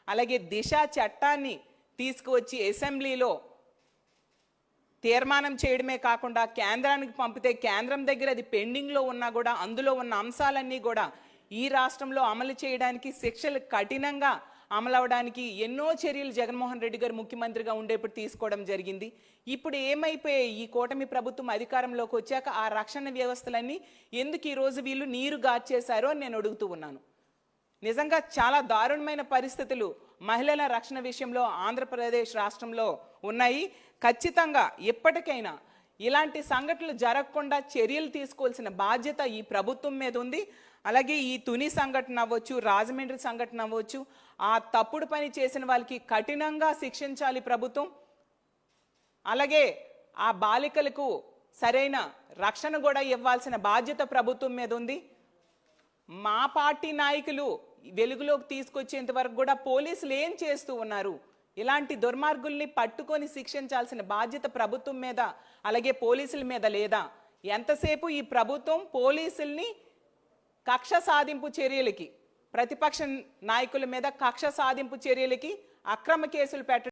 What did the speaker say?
అలాగే దిశ చట్టాన్ని తీసుకువచ్చి అసెంబ్లీలో తీర్మానం చేయడమే కాకుండా కేంద్రానికి పంపితే కేంద్రం దగ్గర అది పెండింగ్లో ఉన్నా కూడా అందులో ఉన్న అంశాలన్నీ కూడా ఈ రాష్ట్రంలో అమలు చేయడానికి శిక్షలు కఠినంగా అమలవడానికి ఎన్నో చర్యలు జగన్మోహన్ రెడ్డి గారు ముఖ్యమంత్రిగా ఉండేప్పుడు తీసుకోవడం జరిగింది. ఇప్పుడు ఏమైపోయాయి? ఈ కూటమి ప్రభుత్వం అధికారంలోకి వచ్చాక ఆ రక్షణ వ్యవస్థలన్నీ ఎందుకు ఈరోజు వీళ్ళు నీరు గార్చేశారో అని నేను అడుగుతూ ఉన్నాను. నిజంగా చాలా దారుణమైన పరిస్థితులు మహిళల రక్షణ విషయంలో ఆంధ్రప్రదేశ్ రాష్ట్రంలో ఉన్నాయి. ఖచ్చితంగా ఎప్పటికైనా ఇలాంటి సంఘటనలు జరగకుండా చర్యలు తీసుకోవాల్సిన బాధ్యత ఈ ప్రభుత్వం మీద ఉంది. అలాగే ఈ తుని సంఘటన అవ్వచ్చు, రాజమండ్రి సంఘటన అవ్వచ్చు, ఆ తప్పుడు పని చేసిన వాళ్ళకి కఠినంగా శిక్షించాలి ప్రభుత్వం. అలాగే ఆ బాలికలకు సరైన రక్షణ కూడా ఇవ్వాల్సిన బాధ్యత ప్రభుత్వం మీద ఉంది. మా పార్టీ నాయకులు వెలుగులోకి తీసుకొచ్చేంత వరకు కూడా పోలీసులు ఏం చేస్తూ ఉన్నారు? ఇలాంటి దుర్మార్గుల్ని పట్టుకొని శిక్షించాల్సిన బాధ్యత ప్రభుత్వం మీద అలాగే పోలీసుల మీద లేదా? ఎంతసేపు ఈ ప్రభుత్వం పోలీసుల్ని కక్ష సాధింపు చర్యలకి, ప్రతిపక్ష నాయకుల మీద కక్ష సాధింపు చర్యలకి, అక్రమ కేసులు పెట్టడం